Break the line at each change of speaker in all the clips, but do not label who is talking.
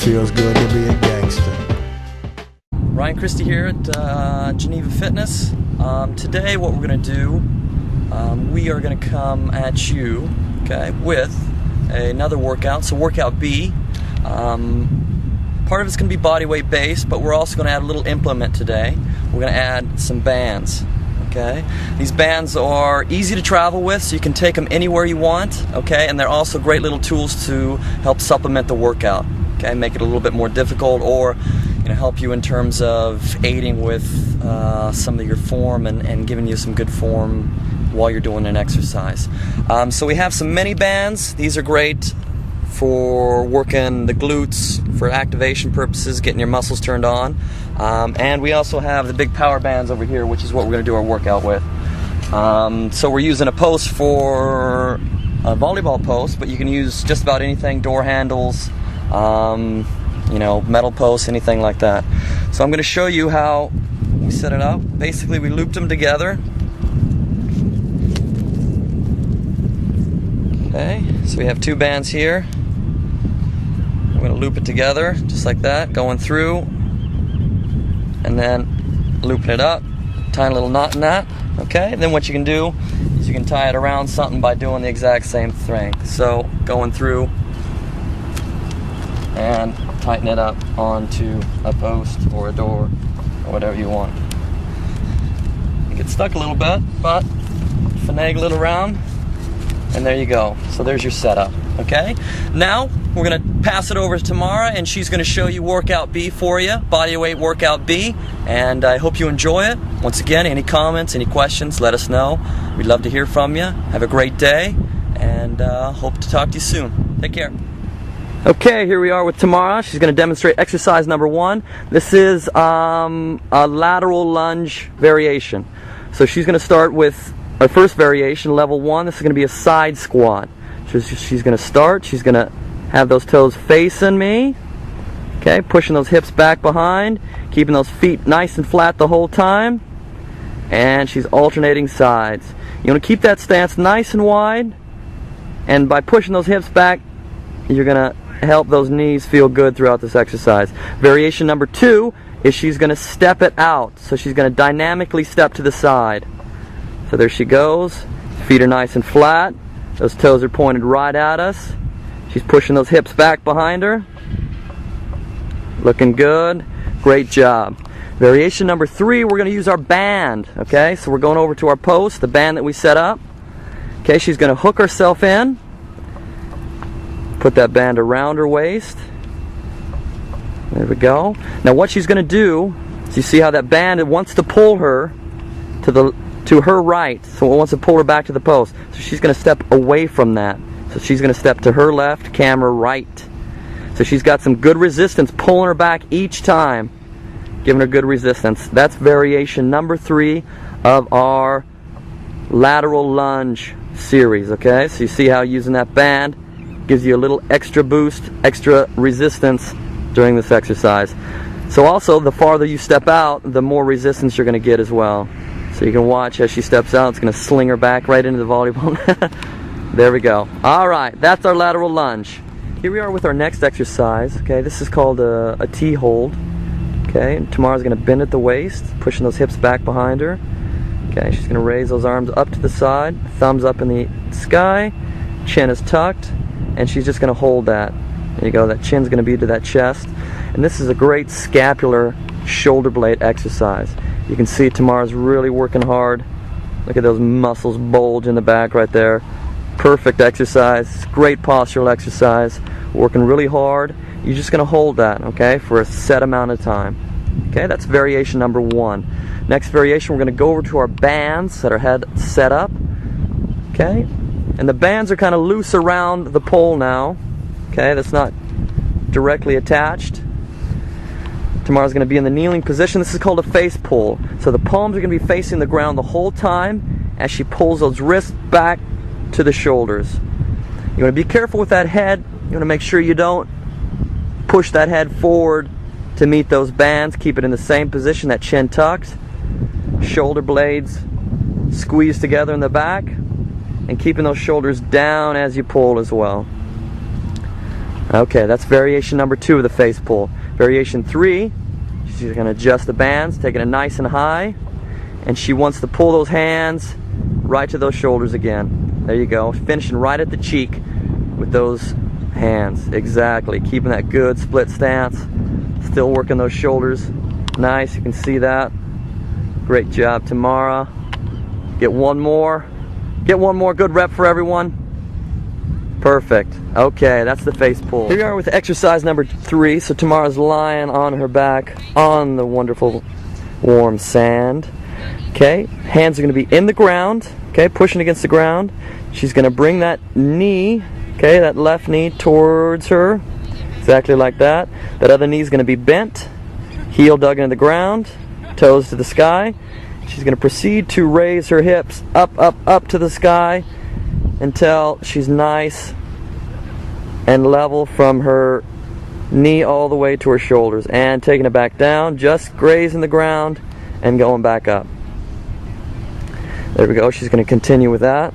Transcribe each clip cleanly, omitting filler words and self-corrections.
feels good to be a gangster.
Ryan Christie here at Geneva Fitness. Today what we're going to do, we are going to come at you, okay, with another workout. So workout B. Part of it's going to be body weight based, but we're also going to add a little implement today. We're going to add some bands. Okay, these bands are easy to travel with, so you can take them anywhere you want. Okay, and they're also great little tools to help supplement the workout. Okay, make it a little bit more difficult, or help you in terms of aiding with some of your form and giving you some good form while you're doing an exercise. So we have some mini bands. These are great for working the glutes for activation purposes, getting your muscles turned on. And we also have the big power bands over here, which is what we're going to do our workout with. So we're using a post for a volleyball post, but you can use just about anything, door handles, metal posts, anything like that. So I'm going to show you how we set it up. Basically, we looped them together. Okay, so we have two bands here. I'm going to loop it together, just like that, going through, and then looping it up, tying a little knot in that. Okay, and then what you can do is you can tie it around something by doing the exact same thing. So going through and tighten it up onto a post or a door or whatever you want. You get stuck a little bit, but finagle it around, and there you go. So there's your setup. Okay, now we're going to pass it over to Tamara, and she's going to show you workout B for you, bodyweight workout B, and I hope you enjoy it. Once again, any comments, any questions, let us know. We'd love to hear from you. Have a great day, and hope to talk to you soon. Take care. Okay, here we are with Tamara. She's going to demonstrate exercise number 1. This is a lateral lunge variation. So she's going to start with our first variation, level 1. This is going to be a side squat. She's going to start. She's going to have those toes facing me. Okay, pushing those hips back behind, keeping those feet nice and flat the whole time. And she's alternating sides. You want to keep that stance nice and wide. And by pushing those hips back, you're going to help those knees feel good throughout this exercise. Variation number 2 is she's going to step it out. So she's going to dynamically step to the side. So there she goes. Feet are nice and flat. Those toes are pointed right at us. She's pushing those hips back behind her. Looking good. Great job. Variation number 3, we're going to use our band. Okay, so we're going over to our post, the band that we set up. Okay, she's going to hook herself in. Put that band around her waist. There we go. Now what she's going to do is, you see how that band, it wants to pull her to her right, so it wants to pull her back to the post. So she's going to step away from that. So she's going to step to her left, camera right. So she's got some good resistance pulling her back each time, giving her good resistance. That's variation number 3 of our lateral lunge series. Okay, so you see how using that band gives you a little extra boost, extra resistance during this exercise. So also, the farther you step out, the more resistance you're going to get as well. So you can watch as she steps out. It's going to sling her back right into the volleyball. There we go. Alright, that's our lateral lunge. Here we are with our next exercise. Okay, this is called a T hold. Okay, and Tamara's going to bend at the waist, pushing those hips back behind her. Okay, she's going to raise those arms up to the side, thumbs up in the sky, chin is tucked, and she's just going to hold that. There you go, that chin's going to be to that chest. And this is a great scapular shoulder blade exercise. You can see Tamara's really working hard. Look at those muscles bulge in the back right there. Perfect exercise, great postural exercise. Working really hard. You're just going to hold that, okay, for a set amount of time. Okay, that's variation number 1. Next variation, we're going to go over to our bands that are set up. Okay, and the bands are kind of loose around the pole now. Okay, that's not directly attached. Tamara's going to be in the kneeling position. This is called a face pull. So the palms are going to be facing the ground the whole time as she pulls those wrists back to the shoulders. You want to be careful with that head. You want to make sure you don't push that head forward to meet those bands. Keep it in the same position, that chin tucked, shoulder blades squeezed together in the back, and keeping those shoulders down as you pull as well. Okay, that's variation number 2 of the face pull. Variation 3, she's going to adjust the bands, taking it nice and high, and she wants to pull those hands right to those shoulders again. There you go, finishing right at the cheek with those hands. Exactly, keeping that good split stance, still working those shoulders. Nice, you can see that. Great job, Tamara. Get one more. Get one more good rep for everyone. Perfect. Okay, that's the face pull. Here we are with exercise number 3. So Tamara's lying on her back on the wonderful warm sand. Okay, hands are going to be in the ground. Okay, pushing against the ground. She's going to bring that knee, okay, that left knee towards her. Exactly like that. That other knee is going to be bent. Heel dug into the ground. Toes to the sky. She's going to proceed to raise her hips up, up, up to the sky until she's nice and level from her knee all the way to her shoulders, and taking it back down, just grazing the ground and going back up. There we go. She's going to continue with that.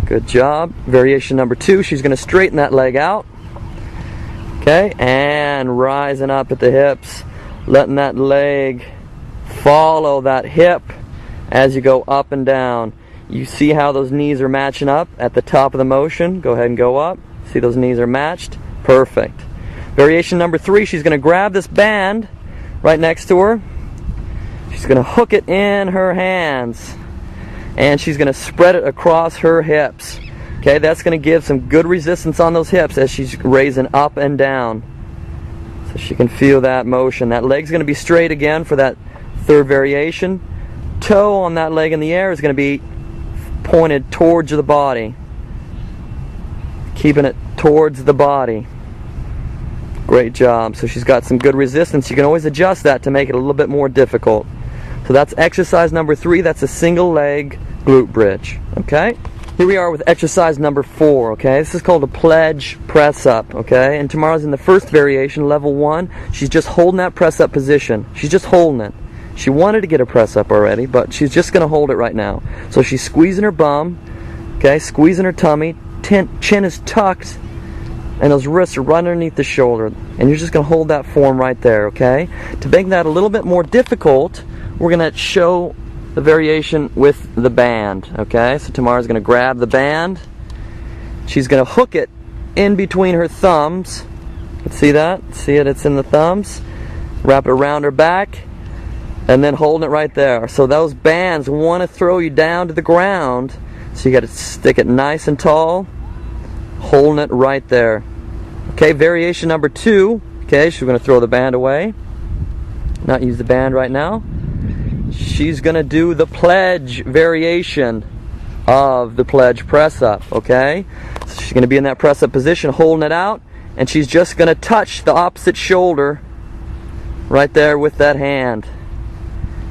Good job. Variation number 2, she's going to straighten that leg out. Okay, and rising up at the hips, letting that leg follow that hip as you go up and down. You see how those knees are matching up at the top of the motion. Go ahead and go up. See those knees are matched? Perfect. Variation number 3, she's going to grab this band right next to her. She's going to hook it in her hands, and she's going to spread it across her hips. Okay, that's going to give some good resistance on those hips as she's raising up and down. So she can feel that motion. That leg's going to be straight again for that 3rd variation. Toe on that leg in the air is going to be pointed towards the body. Keeping it towards the body. Great job. So she's got some good resistance. You can always adjust that to make it a little bit more difficult. So that's exercise number 3. That's a single leg glute bridge. Okay? Here we are with exercise number 4, okay? This is called a pledge press up, okay? And Tamara's in the 1st variation, level 1. She's just holding that press up position. She's just holding it. She wanted to get a press up already, but she's just going to hold it right now. So she's squeezing her bum, okay? Squeezing her tummy. Chin is tucked, and those wrists are right underneath the shoulder. And you're just going to hold that form right there, okay? To make that a little bit more difficult, we're going to show the variation with the band, okay? So Tamara's going to grab the band. She's going to hook it in between her thumbs. See that? See it? It's in the thumbs. Wrap it around her back, and then holding it right there. So those bands want to throw you down to the ground, so you got to stick it nice and tall, holding it right there. Okay, variation number 2. Okay, she's going to throw the band away. Not use the band right now. She's going to do the pledge variation of the pledge press up, okay? So she's going to be in that press up position, holding it out, and she's just going to touch the opposite shoulder right there with that hand.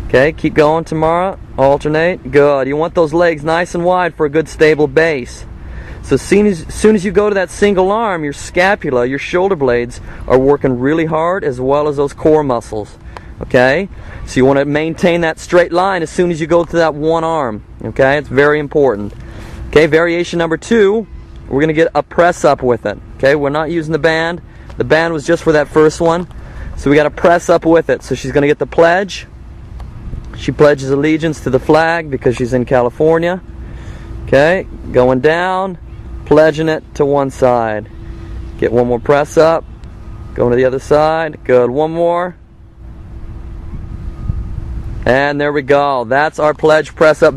Okay, keep going, Tamara. Alternate. Good. You want those legs nice and wide for a good stable base. So as soon as you go to that single arm, your scapula, your shoulder blades are working really hard, as well as those core muscles. Okay, so you want to maintain that straight line as soon as you go to that one arm. Okay, it's very important. Okay, variation number 2, we're going to get a press up with it. Okay, we're not using the band. The band was just for that first one. So we got to press up with it. So she's going to get the pledge. She pledges allegiance to the flag because she's in California. Okay, going down, pledging it to one side. Get one more press up. Going to the other side. Good. One more. And there we go. That's our pledge press up.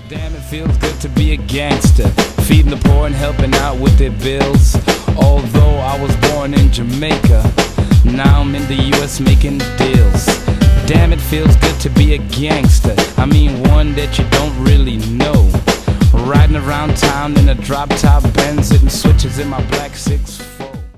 Damn, it feels good to be a gangster, feeding the poor and helping out with their bills. Although I was born in Jamaica, now I'm in the US making deals. Damn, it feels good to be a gangster. I mean one that you don't really know. Riding around town in a drop top Benz, hitting switches in my black 6